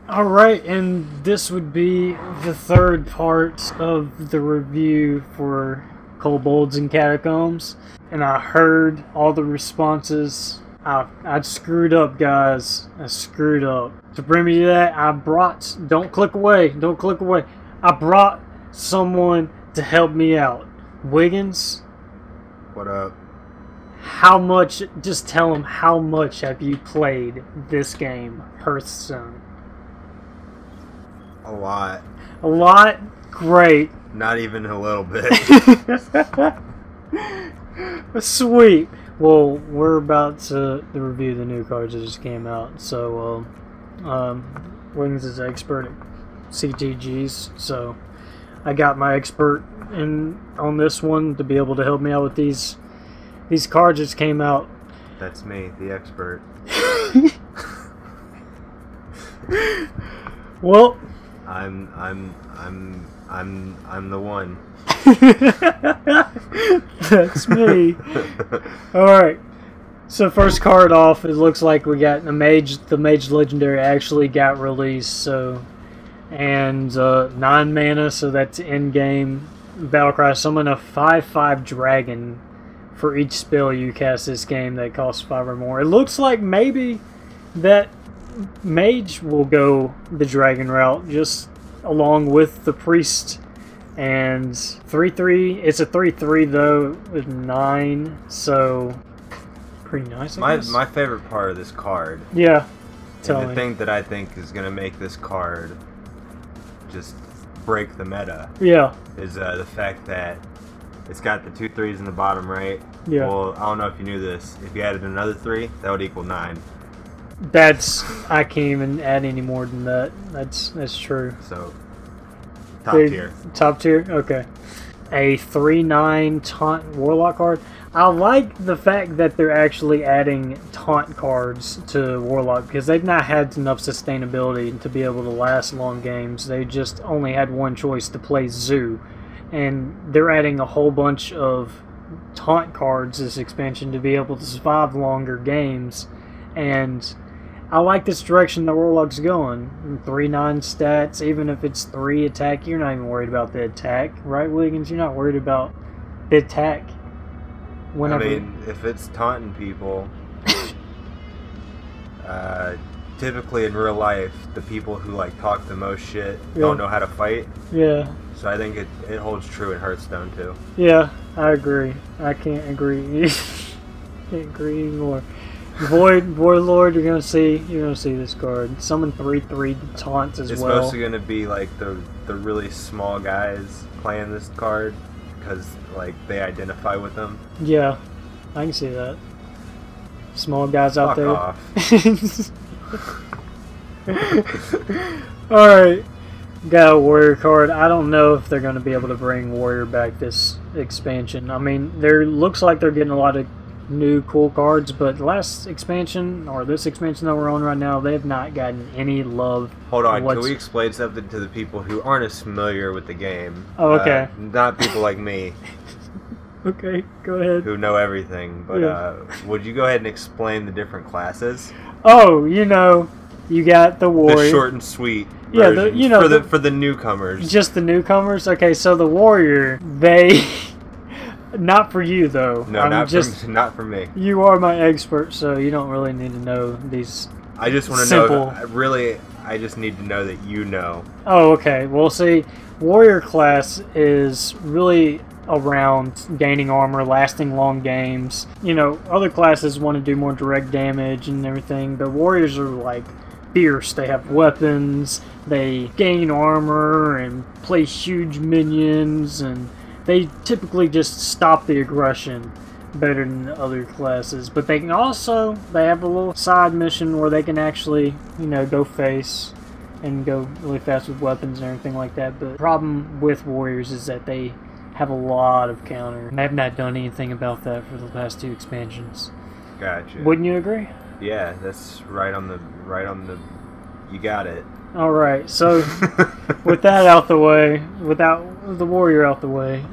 Alright, and this would be the third part of the review for Kobolds and Catacombs. And I heard all the responses. I screwed up, guys. I screwed up. To bring me to that, I brought... Don't click away. Don't click away. I brought someone to help me out. Wiggins? What up? How much... Just tell him how much have you played this game, Hearthstone? A lot. A lot? Great. Not even a little bit. Sweet. Well, we're about to review the new cards that just came out. So, Wiggins is an expert at CTGs, so I got my expert in on this one to be able to help me out with these cards that just came out. That's me, the expert. Well, I'm the one. that's me. Alright. So first card off, it looks like we got the Mage Legendary actually got released, so and 9 mana, so that's end game. Battlecry, summon a 5/5 dragon for each spell you cast this game that costs 5 or more. It looks like maybe that Mage will go the dragon route just along with the priest. And 3/3, it's a 3/3 though with 9, so pretty nice. I guess. My favorite part of this card. Yeah. And the thing that I think is gonna make this card just break the meta. Yeah. Is the fact that it's got the 2 3s in the bottom right. Yeah. Well, I don't know if you knew this. If you added another 3, that would equal 9. I can't even add any more than that. That's true. So top tier. Top tier? Okay. A 3/9 taunt warlock card. I like the fact that they're actually adding taunt cards to warlock because they've not had enough sustainability to be able to last long games. They just only had one choice to play Zoo, and they're adding a whole bunch of taunt cards this expansion to be able to survive longer games. And I like this direction the Warlock's going. 3/9 stats, even if it's 3 attack, you're not even worried about the attack, right, Wiggins? You're not worried about the attack. Whenever. I mean, if it's taunting people, typically in real life, the people who like talk the most shit don't know how to fight. Yeah. So I think it holds true in Hearthstone too. Yeah, I agree. I can't agree. Can't agree anymore. Void Lord, you're gonna see this card. Summon 3/3 taunts as it's well. It's mostly gonna be like the really small guys playing this card because like they identify with them. Yeah, I can see that. Small guys out there. Off. Alright. Got a warrior card. I don't know if they're gonna be able to bring warrior back this expansion. I mean, there looks like they're getting a lot of new cool cards, but the last expansion or this expansion that we're on right now, they have not gotten any love. Hold on, can we explain something to the people who aren't as familiar with the game? Oh, okay. Not people like me. Okay, go ahead. Who know everything, but would you go ahead and explain the different classes? Oh, you got the warrior. The short and sweet. Yeah, for the newcomers. Just the newcomers. Okay, so the warrior, they. Not for you though. No, not for me. You are my expert, so you don't really need to know these. I just want to know. Really, I just need to know that you know. Oh, okay. Well, see, warrior class is really around gaining armor, lasting long games. Other classes want to do more direct damage and everything, but warriors are like fierce. They have weapons. They gain armor and play huge minions and. They typically just stop the aggression better than the other classes. But they have a little side mission where they can actually, go face and go really fast with weapons and everything like that. But the problem with warriors is that they have a lot of counter. And they have not done anything about that for the last 2 expansions. Gotcha. Wouldn't you agree? Yeah, that's right on the You got it. Alright, so with that out the way, without the warrior out the way,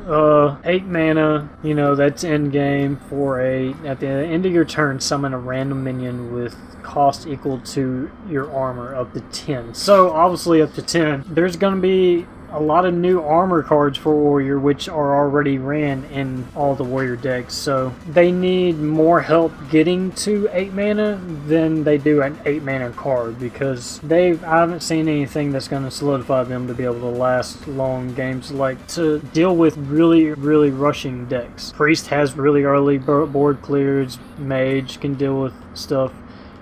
8 mana, you know, that's end game, 4/8. At the end of your turn, summon a random minion with cost equal to your armor up to 10. So, obviously up to 10. There's going to be a lot of new armor cards for warrior, which are already ran in all the warrior decks, so they need more help getting to 8 mana than they do an 8 mana card, because I haven't seen anything that's going to solidify them to be able to last long games, like to deal with really rushing decks. Priest has really early board clears, Mage can deal with stuff.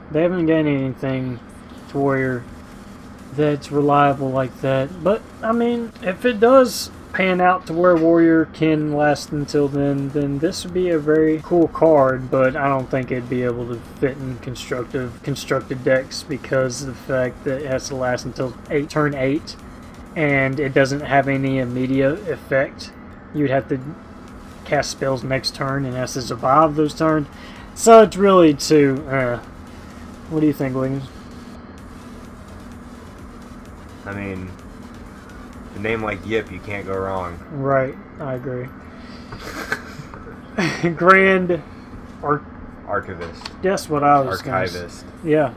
They haven't got anything to warrior that's reliable like that. But I mean, if it does pan out to where warrior can last until then this would be a very cool card, but I don't think it'd be able to fit in constructed decks because of the fact that it has to last until turn 8 and it doesn't have any immediate effect. You'd have to cast spells next turn and it has to survive those turns, so it's really too what do you think, Wiggins? I mean, a name like Yip, you can't go wrong. Right, I agree. Grand Archivist. Guess what I was Archivist. Yeah.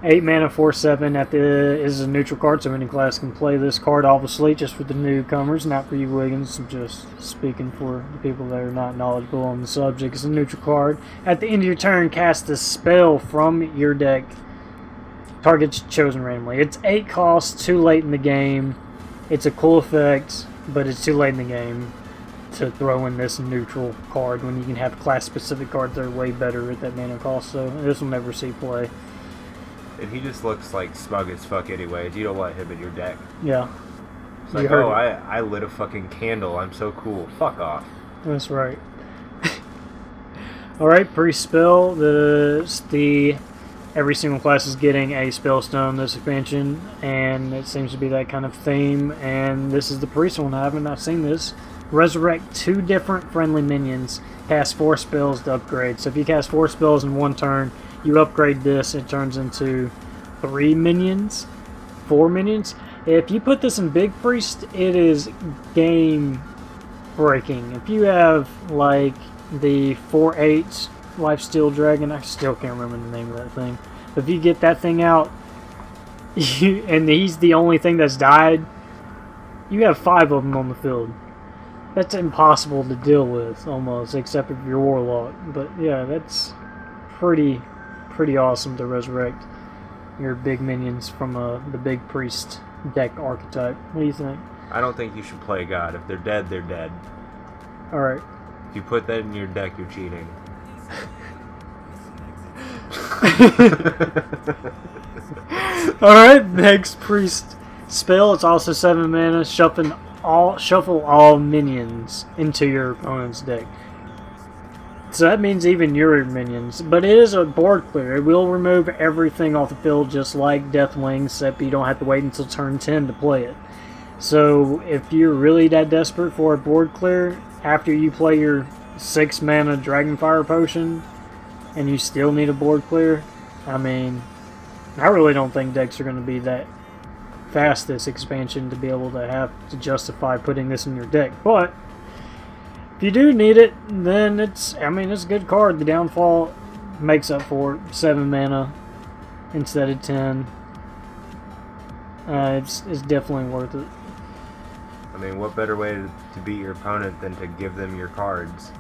8 mana, 4/7 is a neutral card, so any class can play this card, obviously, just for the newcomers, not for you, Wiggins. I'm just speaking for the people that are not knowledgeable on the subject. It's a neutral card. At the end of your turn, cast a spell from your deck. Target's chosen randomly. It's 8 costs, too late in the game. It's a cool effect, but it's too late in the game to throw in this neutral card when you can have class-specific cards that are way better at that mana cost, so this will never see play. And he just looks like smug as fuck anyways. You don't want him in your deck. Yeah. It's like, oh, I lit a fucking candle. I'm so cool. Fuck off. That's right. Alright, pre-spell. Every single class is getting a spellstone this expansion, and it seems to be that kind of theme, and this is the priest one. I have not seen this. Resurrect 2 different friendly minions. Cast 4 spells to upgrade. So if you cast 4 spells in one turn, you upgrade this, it turns into 3 minions, 4 minions. If you put this in Big Priest, it is game breaking. If you have like the 4/8 Lifesteal Dragon, I still can't remember the name of that thing. But if you get that thing out, and he's the only thing that's died, you have 5 of them on the field. That's impossible to deal with, almost, except if you're Warlock. But yeah, that's pretty awesome to resurrect your big minions from the Big Priest deck archetype. What do you think? I don't think you should play God. If they're dead, they're dead. Alright. If you put that in your deck, you're cheating. Alright, next priest spell. It's also 7 mana. Shuffle all minions into your opponent's deck. So that means even your minions. But it is a board clear. It will remove everything off the field just like Deathwing, except you don't have to wait until turn 10 to play it. So if you're really that desperate for a board clear, after you play your 6 mana Dragonfire Potion, and you still need a board clear, I mean, I really don't think decks are going to be that fast this expansion to be able to have to justify putting this in your deck. But if you do need it, then it's a good card. The downfall makes up for it. 7 mana instead of 10. It's definitely worth it. I mean, what better way to beat your opponent than to give them your cards?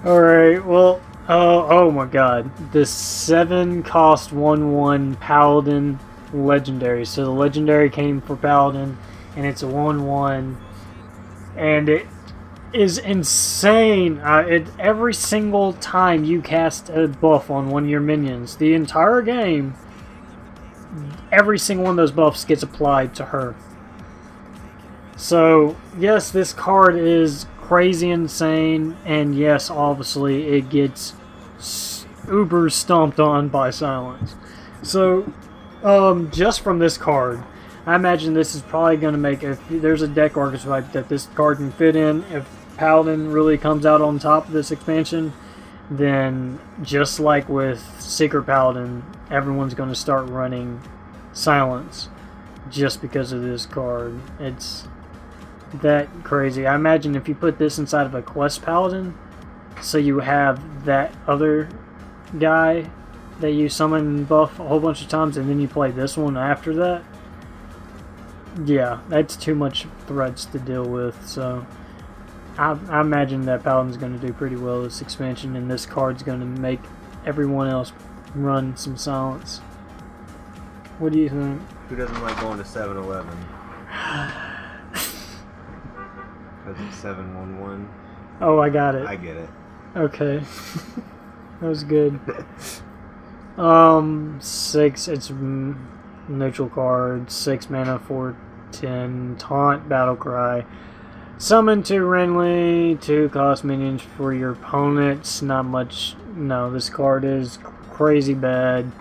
Alright, well, oh my god. The 7 cost 1/1 Paladin Legendary. So the Legendary came for Paladin, and it's a 1/1. And it is insane. Every single time you cast a buff on one of your minions, the entire game, every single one of those buffs gets applied to her. So, yes, this card is crazy insane, and yes, obviously, it gets uber stomped on by silence. So, just from this card, I imagine this is probably going to make, if there's a deck archetype that this card can fit in, if Paladin really comes out on top of this expansion, then just like with Secret Paladin, everyone's going to start running Silence just because of this card. It's that crazy. I imagine if you put this inside of a Quest Paladin, so you have that other guy that you summon and buff a whole bunch of times, and then you play this one after that. Yeah, that's too much threats to deal with, so I imagine that Paladin's going to do pretty well this expansion, and this card's going to make everyone else run some Silence. What do you think? Who doesn't like going to 7-Eleven? Because it's 711. Oh, I got it. I get it. Okay. That was good. 6, it's neutral card, 6 mana, 4/10, Taunt, Battle Cry. Summon 2 randomly, 2 cost minions for your opponents. Not much. No, this card is crazy bad.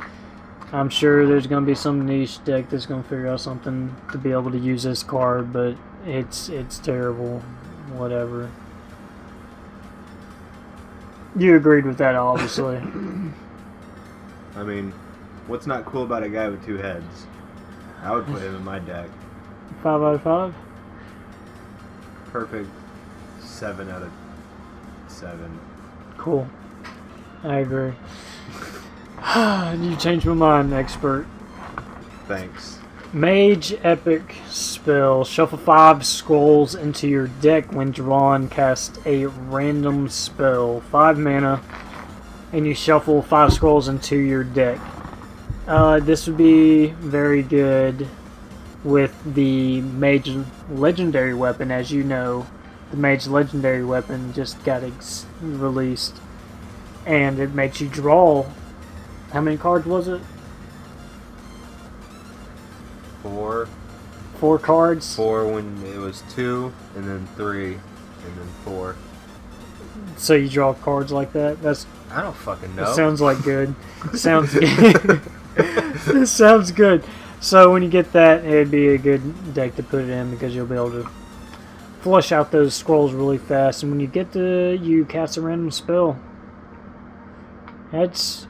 I'm sure there's going to be some niche deck that's going to figure out something to be able to use this card, but it's terrible. Whatever. You agreed with that, obviously. I mean, what's not cool about a guy with 2 heads? I would put him in my deck. 5 out of 5? Perfect 7 out of 7. Cool. I agree. You changed my mind, expert. Thanks. Mage Epic spell. Shuffle 5 scrolls into your deck when drawn. Cast a random spell. 5 mana. And you shuffle 5 scrolls into your deck. This would be very good with the Mage Legendary weapon. As you know, the Mage Legendary weapon just got released. And it makes you draw... How many cards was it? 4. 4 cards? 4 when it was 2, and then 3, and then 4. So you draw cards like that? I don't fucking know. That sounds like good. Sounds good. This sounds good. So when you get that, it'd be a good deck to put it in because you'll be able to flush out those scrolls really fast. And when you get you cast a random spell. That's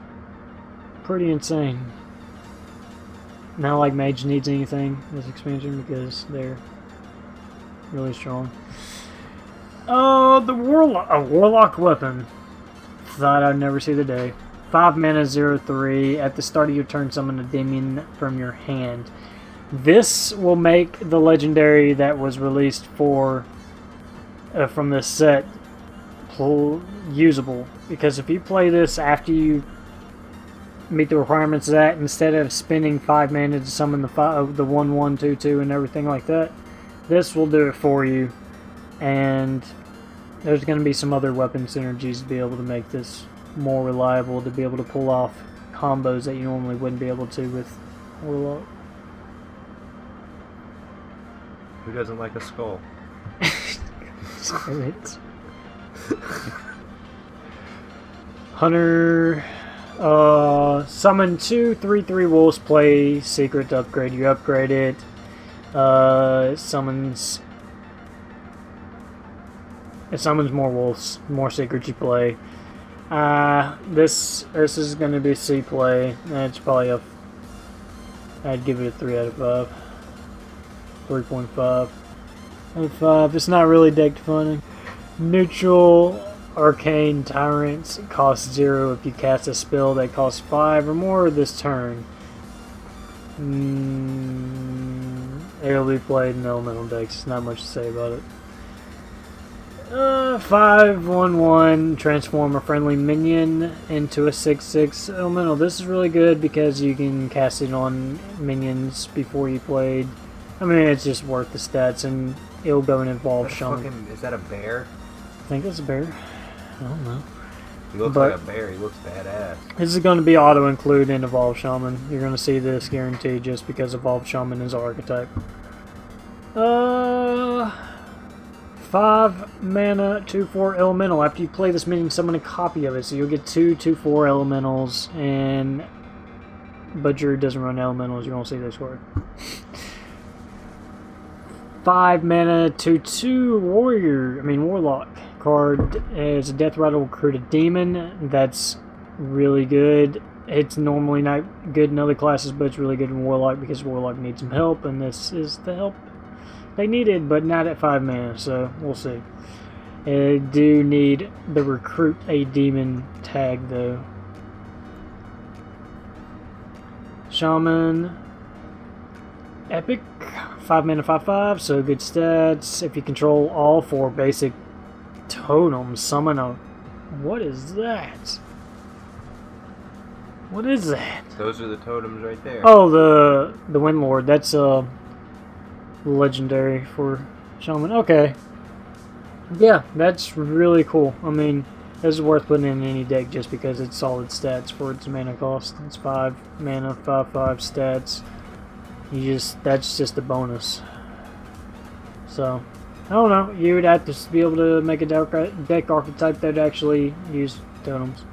pretty insane. Not like Mage needs anything this expansion because they're really strong. The Warlock weapon. Thought I'd never see the day. 5 mana, 0/3. At the start of your turn, summon a demon from your hand. This will make the legendary that was released for from this set usable. Because if you play this after you meet the requirements of that, instead of spending 5 mana to summon the 1/1, 2/2, and everything like that, this will do it for you. And there's going to be some other weapon synergies to be able to make this more reliable, to be able to pull off combos that you normally wouldn't be able to with Warlock. Who doesn't like a skull? Hunter, summon 2 3/3 wolves, play secret to upgrade. You upgrade it. It summons more wolves, more secrets you play. This is going to be C play. It's probably I'd give it a 3 out of 5. 3.5 out of 5. It's not really deck defining. Neutral Arcane Tyrants costs 0 if you cast a spell that costs 5 or more this turn. It'll be played in elemental decks. Not much to say about it. 5/1/1 transform a friendly minion into a 6/6 elemental. This is really good because you can cast it on minions before you played. I mean, it's just worth the stats, and it'll go and evolve Shaman. Is that a bear? I think that's a bear. I don't know. He looks like a bear. He looks badass. This is going to be auto-include in Evolve Shaman. You're going to see this guaranteed just because Evolve Shaman is archetype. 5 mana, 2/4 elemental. After you play this minion, summon a copy of it. So you'll get 2 2/4 elementals, and Butcher doesn't run elementals. You won't see this card. 5 mana, 2/2 warlock. card is a Death Rattle will recruit a demon. That's really good. It's normally not good in other classes, but it's really good in Warlock because Warlock needs some help, and this is the help they needed, but not at 5 mana, so we'll see. I do need the recruit a demon tag though. Shaman, epic, 5 mana, 5/5, so good stats. If you control all 4 basic totems, summon a. What is that? What is that? Those are the totems right there. Oh, the Wind Lord. That's legendary for Shaman. Okay. Yeah, that's really cool. I mean, this is worth putting in any deck just because it's solid stats for its mana cost. It's 5 mana, 5/5 stats. That's just a bonus. So, I don't know. You would have to be able to make a deck archetype that actually use totems.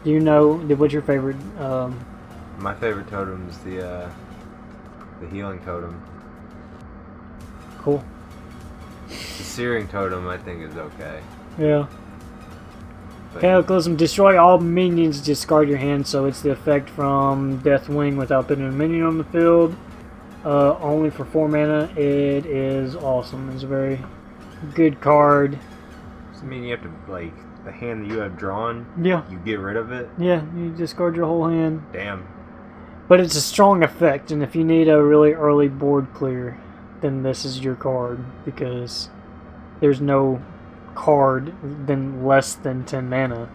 Do you know what's your favorite? My favorite totem is the healing totem. Cool. The searing totem, I think, is okay. Yeah. But Cataclysm, destroy all minions, discard your hand, so it's the effect from Deathwing without putting a minion on the field. Only for 4 mana. It is awesome. It's a very good card. I mean, you have to, like, the hand that you have drawn, yeah, you get rid of it? Yeah, you discard your whole hand. Damn. But it's a strong effect, and if you need a really early board clear, then this is your card, because there's no card than less than 10 mana.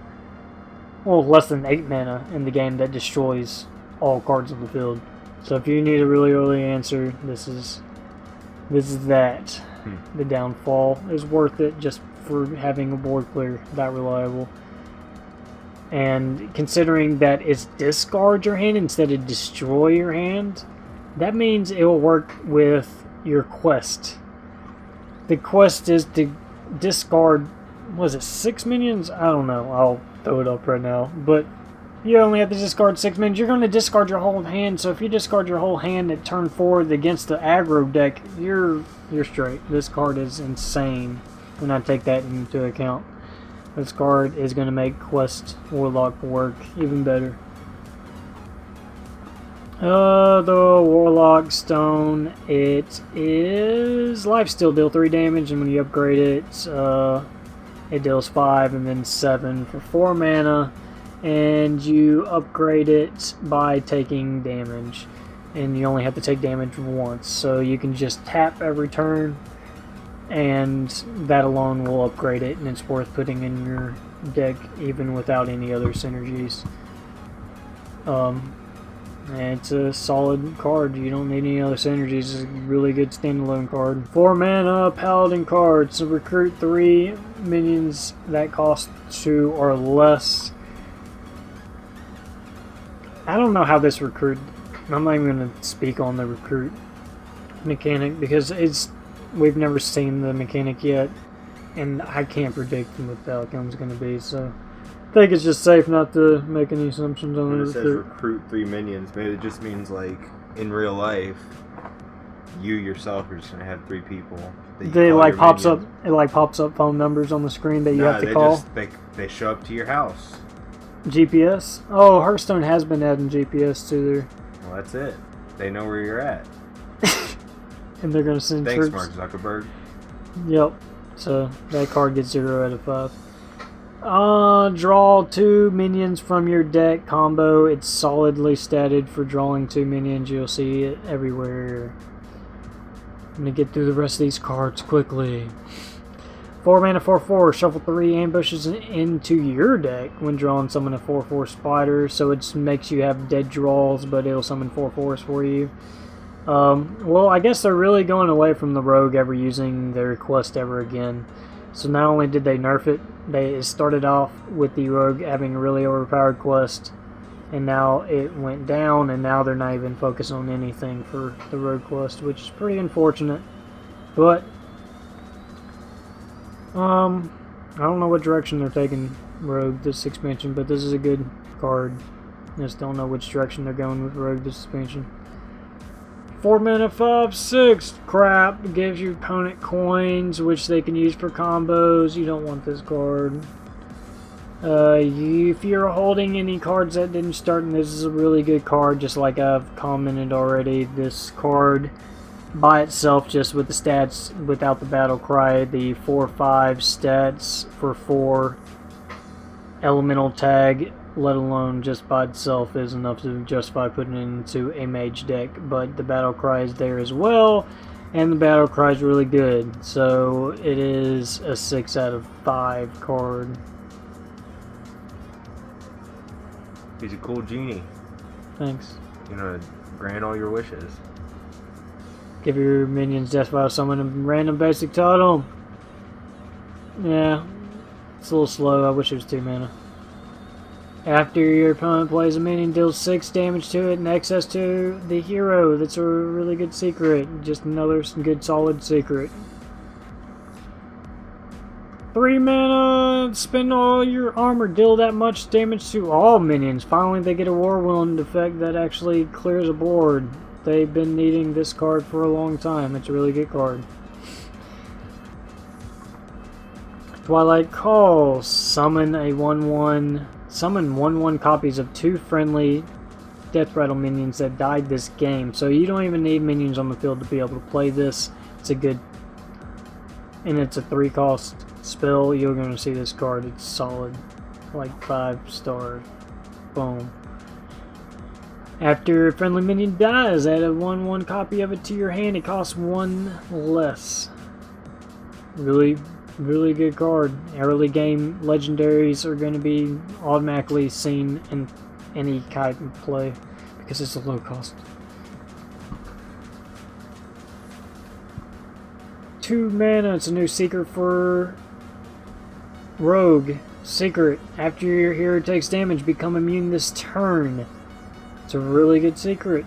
Well, less than 8 mana in the game that destroys all cards on the field. So if you need a really early answer, this is that. The downfall is worth it just for having a board clear that reliable. And considering that it's discard your hand instead of destroy your hand, that means it will work with your quest. The quest is to discard, was it 6 minions? I don't know. I'll throw it up right now. But you only have to discard 6 minions. You're going to discard your whole hand. So if you discard your whole hand at turn 4 against the aggro deck, you're straight. This card is insane when I take that into account. This card is going to make Quest Warlock work even better. The Warlock Stone, it is Lifesteal, deal 3 damage, and when you upgrade it, it deals 5 and then 7 for 4 mana, and you upgrade it by taking damage, and you only have to take damage once, so you can just tap every turn, and that alone will upgrade it, and it's worth putting in your deck even without any other synergies. And it's a solid card. You don't need any other synergies. It's a really good standalone card. 4 mana Paladin card. So recruit 3 minions that cost 2 or less. I don't know how this recruit. I'm not even going to speak on the recruit mechanic because we've never seen the mechanic yet, and I can't predict what the outcome's going to be. So I think it's just safe not to make any assumptions on when it. It says recruit 3 minions, maybe it just means like in real life, you yourself are just gonna have 3 people. It like pops up phone numbers on the screen that you have to call. They show up to your house. GPS. Oh, Hearthstone has been adding GPS to their. Well, that's it. They know where you're at. And they're gonna send Thanks, troops. Mark Zuckerberg. Yep. So that card gets 0 out of 5. Draw 2 minions from your deck combo. It's solidly statted for drawing 2 minions. You'll see it everywhere. I'm gonna get through the rest of these cards quickly. 4 mana 4/4. Shuffle 3 ambushes into your deck when drawing. Summon a 4/4 spider. So it makes you have dead draws, but it'll summon 4/4s for you. Well, I guess they're really going away from the rogue ever using their quest ever again. So not only did they nerf it, they started off with the rogue having a really overpowered quest, and now it went down, and now they're not even focused on anything for the rogue quest, which is pretty unfortunate. But I don't know what direction they're taking rogue this expansion, but this is a good card. I just don't know which direction they're going with rogue this expansion. 4 mana, 5/6. Crap. Gives your opponent coins, which they can use for combos. You don't want this card. If you're holding any cards that didn't start, and this is a really good card, just like I've commented already. This card by itself, just with the stats without the battle cry, the 4/5 stats for 4 elemental tag, let alone just by itself, is enough to justify putting it into a mage deck. But the battle cry is there as well, and the battle cry is really good, so it is a 6 out of 5 card. He's a cool genie. Thanks. You know, grant all your wishes. Give your minions death by summon a random basic totem. Yeah, it's a little slow. I wish it was 2 mana. After your opponent plays a minion, deals 6 damage to it in excess to the hero. That's a really good secret. Just another good solid secret. 3 mana, spend all your armor, deal that much damage to all minions. Finally they get a Warwind effect that actually clears a board. They've been needing this card for a long time. It's a really good card. Twilight Call. Summon a 1/1. Summon 1/1 copies of 2 friendly Death Rattle minions that died this game. So you don't even need minions on the field to be able to play this. It's a good... And it's a 3-cost spell. You're going to see this card. It's solid. Like 5 stars. Boom. After a friendly minion dies, add a 1/1 copy of it to your hand. It costs 1 less. Really good card. Early game legendaries are going to be automatically seen in any kind of play because it's a low cost. 2 mana. It's a new secret for Rogue. Secret. After your hero takes damage, become immune this turn. It's a really good secret.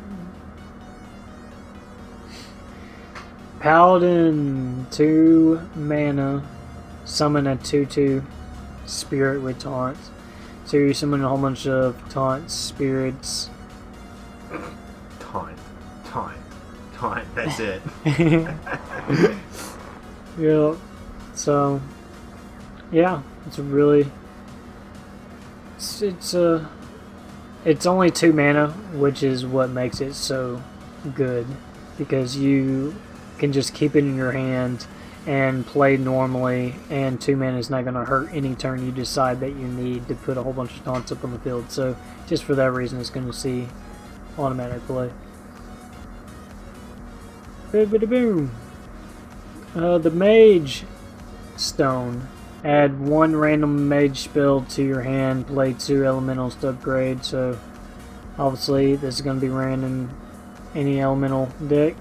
Paladin. 2 mana. Summon a 2/2 spirit with taunt. So you summon a whole bunch of taunt spirits. Taunt. That's it. Yeah. So, yeah, it's a really. It's only 2 mana, which is what makes it so good, because you can just keep it in your hand and play normally, and 2 mana is not going to hurt any turn you decide that you need to put a whole bunch of taunts up on the field. So just for that reason, it's going to see automatic play. Boom. The Mage Stone. Add 1 random mage spell to your hand, play 2 elementals to upgrade. So obviously this is going to be random any elemental deck.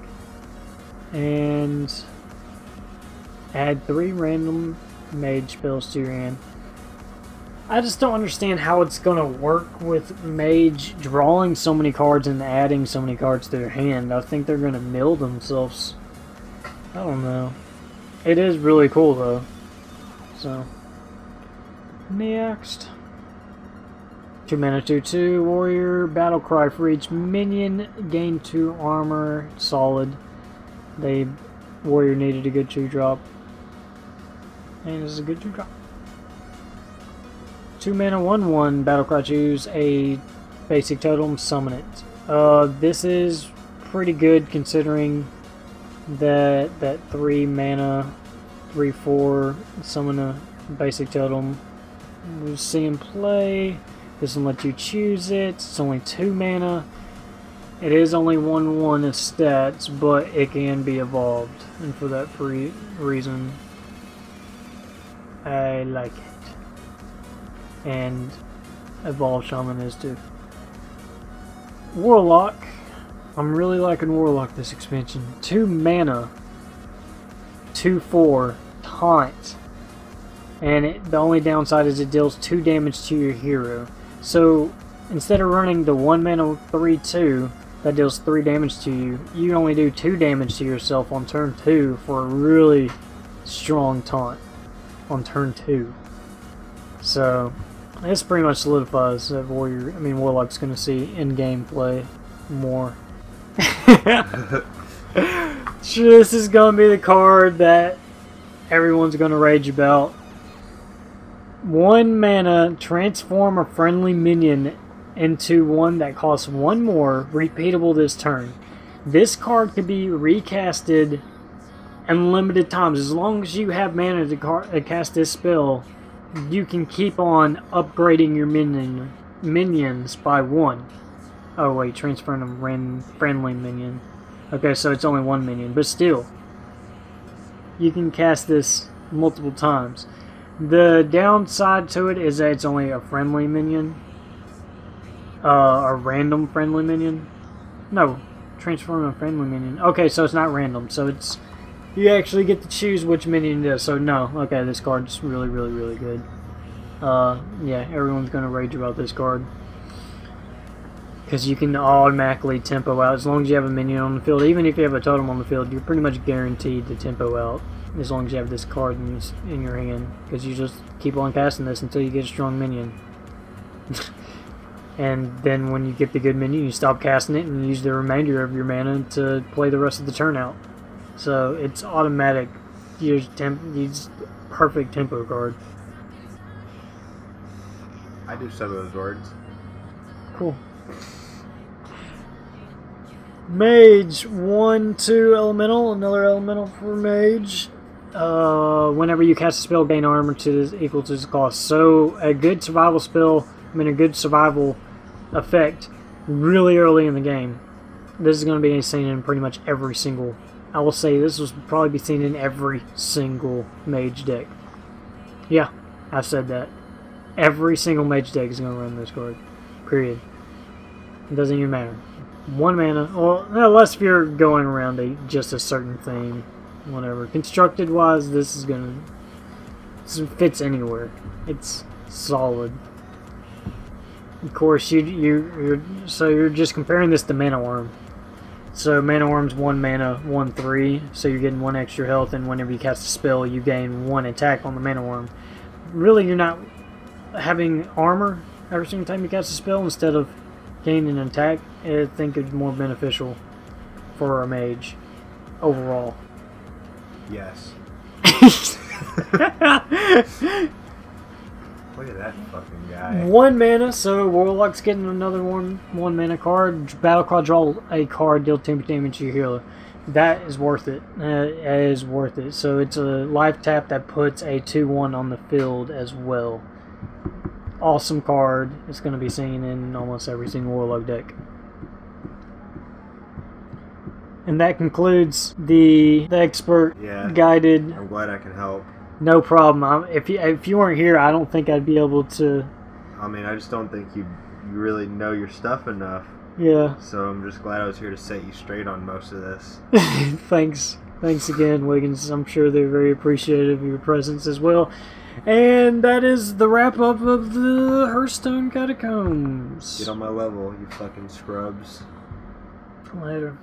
And add 3 random mage spells to your hand. I just don't understand how it's going to work with mage drawing so many cards and adding so many cards to their hand. I think they're going to mill themselves. I don't know. It is really cool though. So, next. 2 mana 2/2 warrior. Battle cry for each minion. Gain 2 armor. Solid. Warrior needed a good 2-drop. And this is a good 2-drop. 2 mana 1/1. Battle cry, choose a basic totem. Summon it. This is pretty good considering that 3 mana 3/4 summon a basic totem. We'll see him play. This will let you choose it. It's only 2 mana. It is only 1/1 of stats, but it can be evolved, and for that reason I like it. And evolved shaman is too. Warlock. I'm really liking Warlock this expansion. 2 mana 2/4 taunt, and the only downside is it deals 2 damage to your hero. So instead of running the 1 mana 3/2 that deals 3 damage to you, you only do 2 damage to yourself on turn 2 for a really strong taunt on turn 2. So this pretty much solidifies that Warlock's going to see in-game play more. This is gonna be the card that everyone's gonna rage about. 1 mana, transform a friendly minion into one that costs 1 more, repeatable this turn. This card could be recasted unlimited times. As long as you have mana to cast this spell, you can keep on upgrading your minions by 1. Oh wait, transferring a friendly minion. Okay, so it's only 1 minion, but still, you can cast this multiple times. The downside to it is that it's only a friendly minion. A random friendly minion. No, transform a friendly minion. Okay, so it's not random. So it's, you actually get to choose which minion it is. So no, okay, this card's really, really, really good. Yeah, everyone's gonna rage about this card. Because you can automatically tempo out as long as you have a minion on the field. Even if you have a totem on the field, you're pretty much guaranteed to tempo out as long as you have this card in your hand. Because you just keep on casting this until you get a strong minion. And then when you get the good minion, you stop casting it and use the remainder of your mana to play the rest of the turn out. So it's automatic. You just perfect tempo card. I do some of those words. Cool. Mage, 1/2 elemental, another elemental for mage. Whenever you cast a spell, gain armor equal to its cost. So a good survival spell, a good survival effect really early in the game. This is going to be seen in pretty much every single, I will say this will probably be seen in every single mage deck. Yeah, I've said that. Every single mage deck is going to run this card. Period. It doesn't even matter. 1 mana, well, unless if you're going around just a certain theme, whatever. Constructed wise, this fits anywhere. It's solid. Of course, you're just comparing this to Mana Worm. So Mana Worm's 1 mana, 1/3, so you're getting 1 extra health, and whenever you cast a spell, you gain 1 attack on the Mana Worm. Really, you're not having armor every single time you cast a spell instead of gaining an attack. I think it's more beneficial for a mage overall. Yes. Look at that fucking guy. 1 mana, so Warlock's getting another 1 mana card. Battle card, draw a card, deal 10 damage to your healer. That is worth it. It is worth it. So it's a life tap that puts a 2/1 on the field as well. Awesome card. It's going to be seen in almost every single Warlock deck. And that concludes the expert guided. I'm glad I can help. No problem. If you weren't here, I don't think I'd be able to. I mean, I just don't think you really know your stuff enough. Yeah. So I'm just glad I was here to set you straight on most of this. Thanks again, Wiggins. I'm sure they're very appreciative of your presence as well. And that is the wrap up of the Hearthstone Catacombs. Get on my level, you fucking scrubs. Later.